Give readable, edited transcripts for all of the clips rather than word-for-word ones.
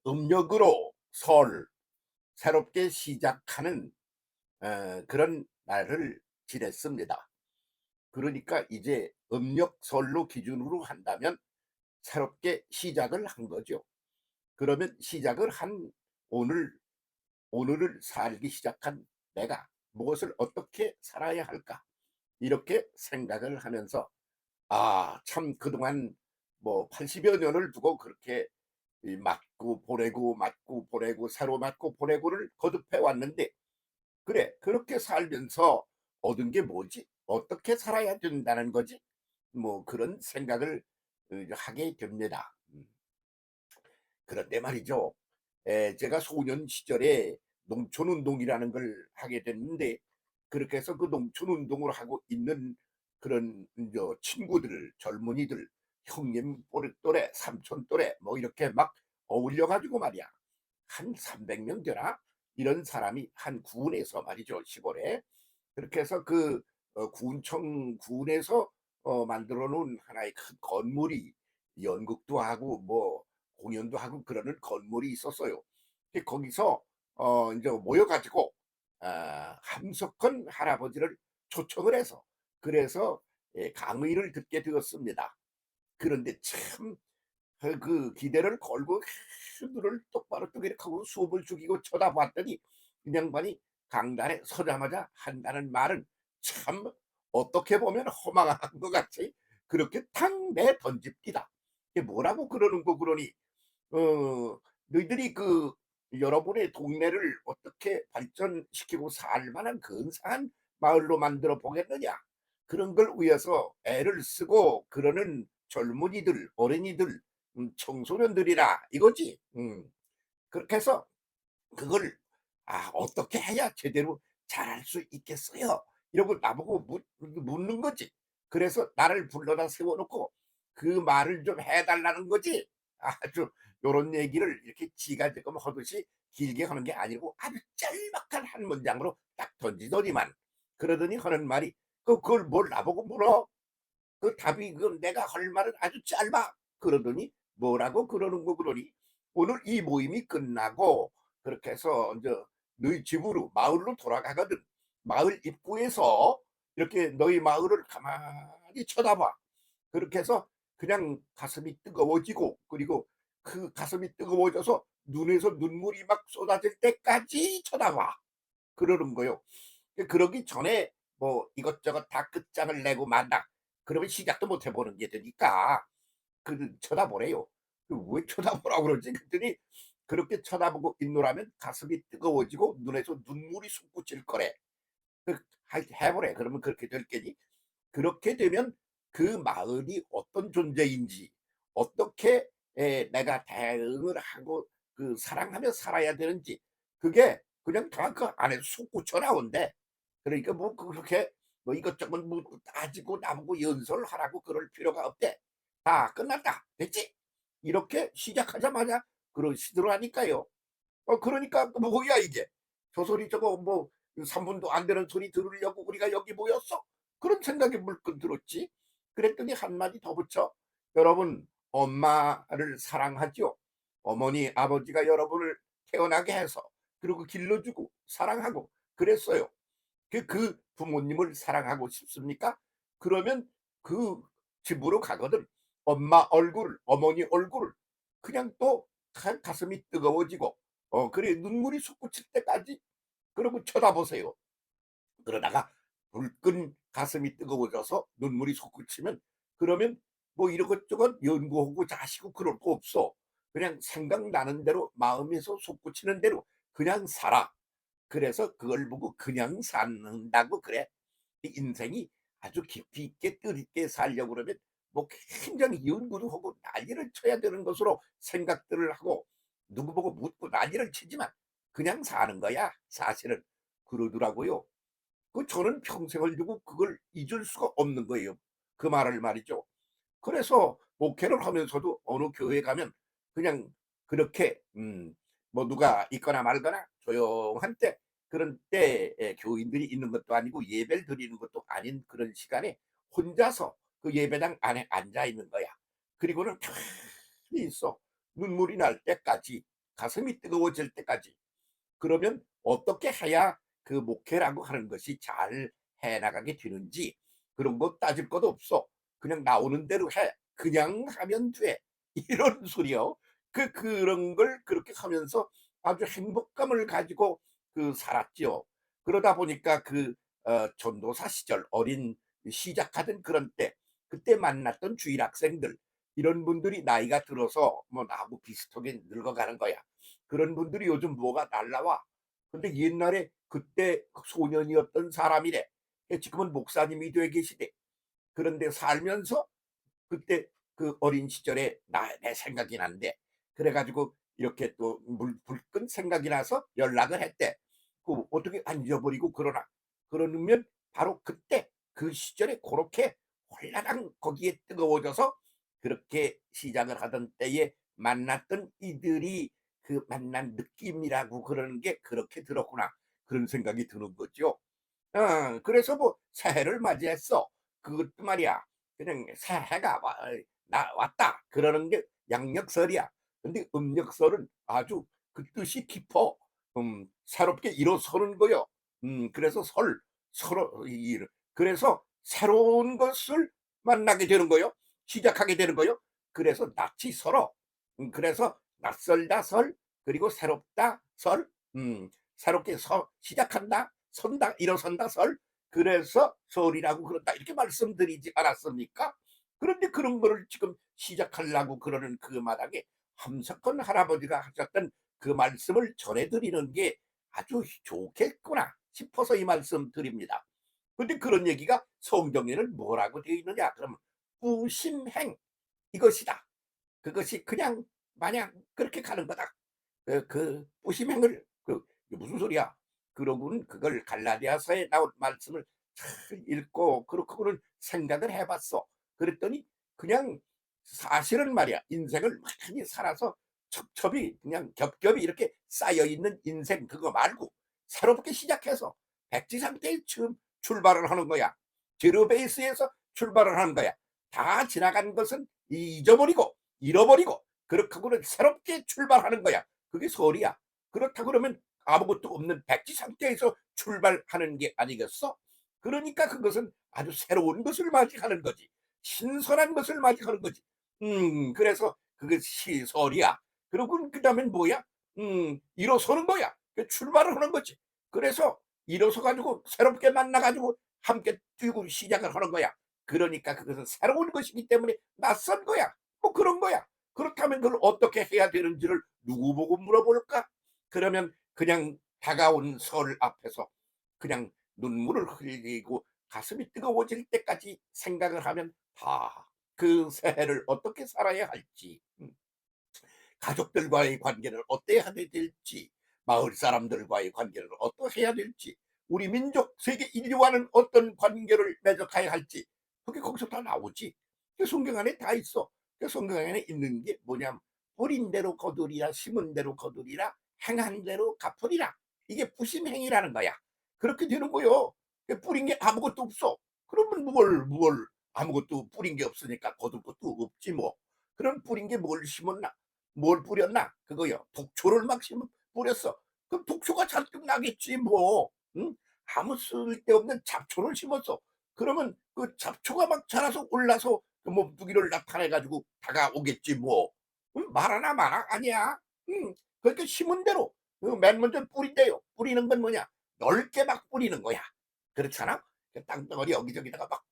음력으로 설, 새롭게 시작하는 그런 날을 지냈습니다. 그러니까 이제 음력설로 기준으로 한다면 새롭게 시작을 한 거죠. 그러면 시작을 한 오늘, 오늘을 살기 시작한 내가 무엇을 어떻게 살아야 할까? 이렇게 생각을 하면서 참 그동안 뭐 80여 년을 두고 그렇게 이 맞고 보내고 맞고 보내고 새로 맞고 보내고를 거듭해 왔는데, 그래 그렇게 살면서 얻은 게 뭐지? 어떻게 살아야 된다는 거지? 뭐 그런 생각을 하게 됩니다. 그런데 말이죠. 제가 소년 시절에 농촌 운동이라는 걸 하게 됐는데, 그렇게 해서 그 농촌 운동을 하고 있는 그런 친구들, 젊은이들, 형님 또래, 삼촌 또래 뭐 이렇게 막 어울려 가지고 말이야. 한 300명 되나? 이런 사람이 한 군에서 말이죠, 시골에. 그렇게 해서 군청 군에서 만들어 놓은 하나의 큰 건물이, 연극도 하고 뭐 공연도 하고 그러는 건물이 있었어요. 거기서 인제 모여 가지고 함석헌 할아버지를 초청을 해서, 그래서 강의를 듣게 되었습니다. 그런데 참 기대를 걸고 눈을 똑바로 뜨게 이렇게 하고 수업을 죽이고 쳐다봤더니 이 양반이 강단에 서자마자 한다는 말은 참 어떻게 보면 허망한 것 같이 그렇게 탁 내 던집니다. 이게 뭐라고 그러는 거 그러니 너희들이 여러분의 동네를 어떻게 발전시키고 살 만한 근사한 마을로 만들어 보겠느냐. 그런 걸 위해서 애를 쓰고 그러는 젊은이들, 어린이들, 청소년들이라 이거지. 그렇게 해서 그걸 어떻게 해야 제대로 잘할 수 있겠어요? 이러고 나보고 묻는 거지. 그래서 나를 불러다 세워놓고 그 말을 좀 해달라는 거지. 아주 요런 얘기를 이렇게 지가 지금 하듯이 길게 하는 게 아니고 아주 짤막한 한 문장으로 딱 던지더니만, 그러더니 하는 말이 그걸 뭘 나보고 물어? 그 답이 내가 할 말은 아주 짧아. 그러더니 뭐라고 그러는 거 그러니, 오늘 이 모임이 끝나고 그렇게 해서 이제 너희 집으로 마을로 돌아가거든. 마을 입구에서 이렇게 너희 마을을 가만히 쳐다봐. 그렇게 해서 그냥 가슴이 뜨거워지고, 그리고 그 가슴이 뜨거워져서 눈에서 눈물이 막 쏟아질 때까지 쳐다봐. 그러는 거요. 그러기 전에 뭐 이것저것 다 끝장을 내고 만다. 그러면 시작도 못 해 보는 게 되니까 쳐다보래요. 왜 쳐다보라고 그러지? 그랬더니 그렇게 쳐다보고 있노라면 가슴이 뜨거워지고 눈에서 눈물이 솟구칠 거래. 그 해 보래. 그러면 그렇게 될 게니. 그렇게 되면 그 마을이 어떤 존재인지, 어떻게 내가 대응을 하고 사랑하며 살아야 되는지, 그게 그냥 다 그 안에서 솟구쳐 나온대. 그러니까 뭐 그렇게 뭐 이것저것 묻고 따지고 나보고 연설을 하라고 그럴 필요가 없대. "다 끝났다. 됐지?" 이렇게 시작하자마자 그러시더라니까요. 그러니까 뭐야 이게. 저 소리 저거 뭐 3 분도 안 되는 소리 들으려고 우리가 여기 모였어? 그런 생각이 물씬 들었지. 그랬더니 한마디 더 붙여. "여러분 엄마를 사랑하죠. 어머니 아버지가 여러분을 태어나게 해서 그리고 길러주고 사랑하고 그랬어요. 그 부모님을 사랑하고 싶습니까? 그러면 그 집으로 가거든 엄마 얼굴, 어머니 얼굴을 그냥 또 가슴이 뜨거워지고 그래 눈물이 솟구칠 때까지 그러고 쳐다보세요. 그러다가 불끈 가슴이 뜨거워져서 눈물이 솟구치면, 그러면 뭐 이것저것 연구하고 자시고 그럴 거 없어. 그냥 생각나는 대로 마음에서 솟구치는 대로 그냥 살아. 그래서 그걸 보고 그냥 산다고 그래. 이 인생이 아주 깊이 있게 뜻 있게 살려고 그러면 뭐 굉장히 연구도 하고 난리를 쳐야 되는 것으로 생각들을 하고 누구 보고 묻고 난리를 치지만 그냥 사는 거야 사실은. 그러더라고요. 저는 평생을 두고 그걸 잊을 수가 없는 거예요. 그 말을 말이죠. 그래서 목회를 하면서도 어느 교회 가면 그냥 그렇게 뭐 누가 있거나 말거나 조용한 때, 그런 때에 교인들이 있는 것도 아니고 예배를 드리는 것도 아닌 그런 시간에 혼자서 그 예배당 안에 앉아 있는 거야. 그리고는 가만히 있어. 눈물이 날 때까지. 가슴이 뜨거워질 때까지. 그러면 어떻게 해야 그 목회라고 하는 것이 잘 해나가게 되는지 그런 거 따질 것도 없어. 그냥 나오는 대로 해. 그냥 하면 돼. 이런 소리요. 그런 걸 그렇게 하면서 아주 행복감을 가지고 살았지요. 그러다 보니까 전도사 시절 어린 시작하던 그런 때 그때 만났던 주일 학생들 이런 분들이 나이가 들어서 뭐 나하고 비슷하게 늙어가는 거야. 그런 분들이 요즘 뭐가 날라와. 근데 옛날에 그때 소년이었던 사람이래. 지금은 목사님이 돼 계시대. 그런데 살면서 그때 그 어린 시절에 내 생각이 난대. 그래 가지고 이렇게 또 불끈 생각이 나서 연락을 했대. 어떻게 안 잊어버리고 그러나. 그러면 바로 그때 그 시절에 고렇게 홀라당 거기에 뜨거워져서 그렇게 시작을 하던 때에 만났던 이들이 그 만난 느낌이라고 그러는 게 그렇게 들었구나. 그런 생각이 드는 거죠. 그래서 뭐 새해를 맞이했어. 그것도 말이야. 그냥 새해가 왔다. 그러는 게 양력설이야. 근데 음력설은 아주 그 뜻이 깊어. 새롭게 일어서는 거요. 그래서 서로 그래서 새로운 것을 만나게 되는 거요. 시작하게 되는 거요. 그래서 낯이 설어. 그래서 낯설다 설, 그리고 새롭다 설, 새롭게 시작한다, 선다, 일어선다 설. 그래서 설이라고 그런다 이렇게 말씀드리지 않았습니까? 그런데 그런 거를 지금 시작하려고 그러는 그 마당에 함석헌 할아버지가 하셨던 그 말씀을 전해드리는 게 아주 좋겠구나 싶어서 이 말씀 드립니다. 근데 그런 얘기가 성경에는 뭐라고 되어 있느냐? 그러면 부심행 이것이다. 그것이 그냥 마냥 그렇게 가는 거다. 부심행을 이게 무슨 소리야? 그러고는 그걸 갈라디아서에 나온 말씀을 잘 읽고 그렇고는 생각을 해봤어. 그랬더니 그냥 사실은 말이야 인생을 많이 살아서 첩첩이 그냥 겹겹이 이렇게 쌓여 있는 인생 그거 말고 새롭게 시작해서 백지 상태에 처음 출발을 하는 거야. 제로 베이스에서 출발을 하는 거야. 다 지나간 것은 잊어버리고 잃어버리고 그렇게 하고는 새롭게 출발하는 거야. 그게 설이야. 그렇다 그러면 아무것도 없는 백지 상태에서 출발하는 게 아니겠어? 그러니까 그것은 아주 새로운 것을 맞이하는 거지. 신선한 것을 맞이하는 거지. 그래서 그것이 설이야. 그러고 그다음엔 뭐야? 일어서는 거야. 출발을 하는 거지. 그래서 일어서 가지고 새롭게 만나 가지고 함께 뛰고 시작을 하는 거야. 그러니까 그것은 새로운 것이기 때문에 낯선 거야. 뭐 그런 거야. 그렇다면 그걸 어떻게 해야 되는지를 누구 보고 물어볼까? 그러면 그냥 다가온 설 앞에서 그냥 눈물을 흘리고 가슴이 뜨거워질 때까지 생각을 하면 다 그 새해를 어떻게 살아야 할지, 가족들과의 관계를 어떻게 해야 될지, 마을 사람들과의 관계를 어떻게 해야 될지, 우리 민족 세계 인류와는 어떤 관계를 맺어가야 할지, 그게 거기서 다 나오지. 그 성경 안에 다 있어. 그 성경 안에 있는 게 뭐냐면 뿌린 대로 거두리라, 심은 대로 거두리라, 행한 대로 갚으리라. 이게 부심행위라는 거야. 그렇게 되는 거요. 뿌린 게 아무것도 없어. 그러면 뭘 아무것도 뿌린 게 없으니까 거둘 것도 없지 뭐. 그럼 뿌린 게 뭘 심었나? 뭘 뿌렸나? 그거요. 독초를 막 뿌렸어. 그럼 독초가 잔뜩 나겠지 뭐. 응? 아무 쓸데없는 잡초를 심었어. 그러면 그 잡초가 막 자라서 올라서 그 몸뚱이를 나타내 가지고 다가오겠지 뭐. 응? 말 하나 마나 아니야. 그러니까 심은 대로 맨 먼저 뿌린대요. 뿌리는 건 뭐냐? 넓게 막 뿌리는 거야. 그렇잖아? 그 땅덩어리 여기저기다가 막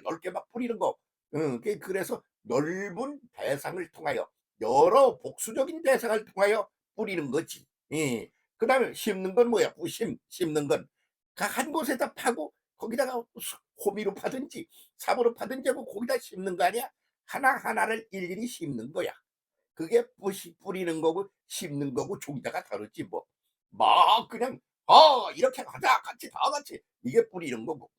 넓게 막 뿌리는 거. 그래서 넓은 대상을 통하여 여러 복수적인 대상을 통하여 뿌리는 거지. 예. 그다음에 심는 건 뭐야? 심는 건 각 한 곳에다 파고 거기다가 호미로 파든지 삽으로 파든지 하고 거기다 심는 거 아니야? 하나하나를 일일이 심는 거야. 그게 뿌리는 거고 심는 거고 종자가 다르지 뭐. 막 그냥 이렇게 하자 같이 다 같이 이게 뿌리는 거고,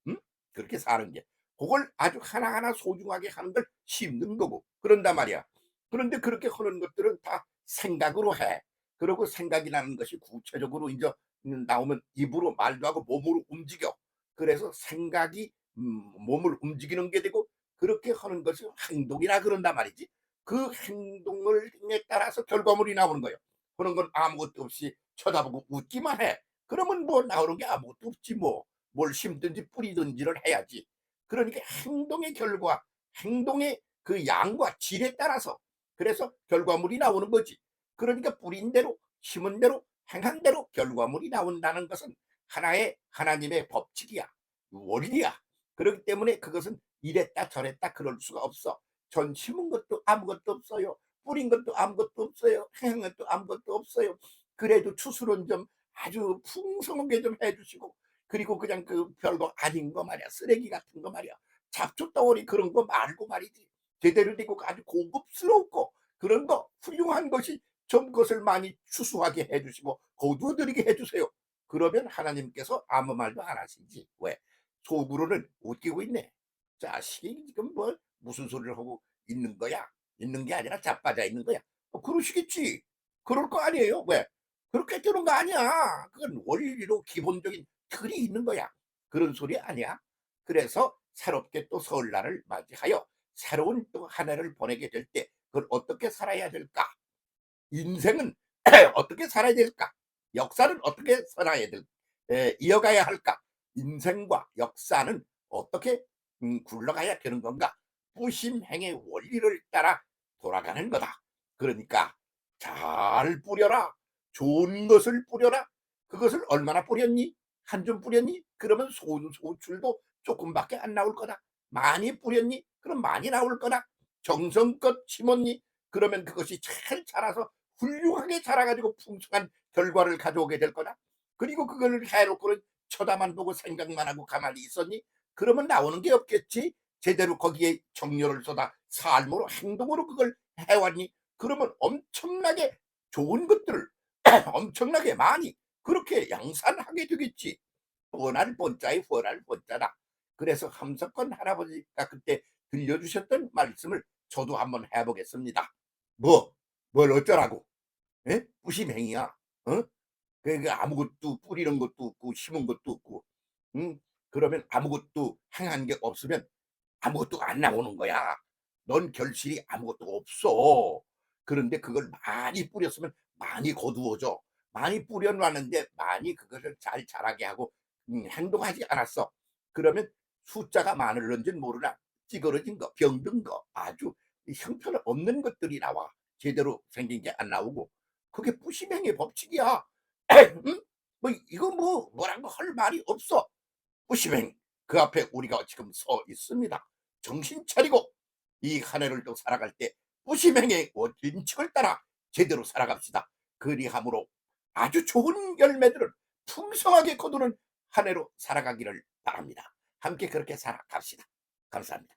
그렇게 사는 게. 그걸 아주 하나하나 소중하게 하는 걸 심는 거고 그런단 말이야. 그런데 그렇게 하는 것들은 다 생각으로 해. 그리고 생각이 나는 것이 구체적으로 이제 나오면 입으로 말도 하고 몸으로 움직여. 그래서 생각이 몸을 움직이는 게 되고 그렇게 하는 것이 행동이라 그런단 말이지. 그 행동을 에 따라서 결과물이 나오는 거예요. 그런 건 아무것도 없이 쳐다보고 웃기만 해. 그러면 뭐 나오는 게 아무것도 없지 뭐. 뭘 심든지 뿌리든지를 해야지. 그러니까 행동의 결과, 행동의 그 양과 질에 따라서 그래서 결과물이 나오는 거지. 그러니까 뿌린 대로 심은 대로 행한 대로 결과물이 나온다는 것은 하나의 하나님의 법칙이야. 원리야. 그렇기 때문에 그것은 이랬다 저랬다 그럴 수가 없어. 전 심은 것도 아무것도 없어요. 뿌린 것도 아무것도 없어요. 행한 것도 아무것도 없어요. 그래도 추수는 좀 아주 풍성하게 좀 해주시고, 그리고 그냥 그 별거 아닌 거 말이야. 쓰레기 같은 거 말이야. 잡초 덩어리 그런 거 말고 말이지. 제대로 되고 아주 고급스럽고 그런 거 훌륭한 것이 좀 그것을 많이 추수하게 해주시고 거두어드리게 해주세요. 그러면 하나님께서 아무 말도 안 하시지. 왜? 속으로는 웃기고 있네. 자식이 지금 뭐 무슨 소리를 하고 있는 거야? 있는 게 아니라 자빠져 있는 거야. 그러시겠지. 그럴 거 아니에요. 왜? 그렇게 되는 거 아니야. 그건 원리로 기본적인 틀이 있는 거야. 그런 소리 아니야. 그래서 새롭게 또 설날을 맞이하여 새로운 또 한 해를 보내게 될 때 그걸 어떻게 살아야 될까? 인생은 어떻게 살아야 될까? 역사는 어떻게 살아야 될, 이어가야 할까? 인생과 역사는 어떻게 굴러가야 되는 건가? 부심행의 원리를 따라 돌아가는 거다. 그러니까 잘 뿌려라. 좋은 것을 뿌려라. 그것을 얼마나 뿌렸니? 한 줌 뿌렸니? 그러면 소출도 조금밖에 안 나올 거다. 많이 뿌렸니? 그럼 많이 나올 거다. 정성껏 심었니? 그러면 그것이 잘 자라서 훌륭하게 자라가지고 풍성한 결과를 가져오게 될 거다. 그리고 그걸 해놓고는 쳐다만 보고 생각만 하고 가만히 있었니? 그러면 나오는 게 없겠지. 제대로 거기에 정열을 쏟아 삶으로 행동으로 그걸 해왔니? 그러면 엄청나게 좋은 것들을 엄청나게 많이 그렇게 양산하게 되겠지. 뻔할 뻔자의 뻔할 뻔자다. 그래서 함석권 할아버지가 그때 들려주셨던 말씀을 저도 한번 해보겠습니다. 뭐, 뭘 어쩌라고? 예? 부심행위야. 어? 그러니까 아무것도 뿌리는 것도 없고 심은 것도 없고, 응? 그러면 아무것도 행한 게 없으면 아무것도 안 나오는 거야. 넌 결실이 아무것도 없어. 그런데 그걸 많이 뿌렸으면 많이 거두어져. 많이 뿌려놨는데 많이 그것을 잘 자라게 하고 행동하지 않았어. 그러면 숫자가 많을런지는 모르나 찌그러진 거, 병든 거, 아주 형편 없는 것들이 나와. 제대로 생긴 게 안 나오고. 그게 부심행의 법칙이야. 응? 뭐 이거 뭐 뭐라고 할 말이 없어. 부심행. 그 앞에 우리가 지금 서 있습니다. 정신 차리고 이 한 해를 또 살아갈 때 부심행의 원칙을 따라 제대로 살아갑시다. 그리함으로 아주 좋은 열매들을 풍성하게 거두는 한 해로 살아가기를 바랍니다. 함께 그렇게 살아갑시다. 감사합니다.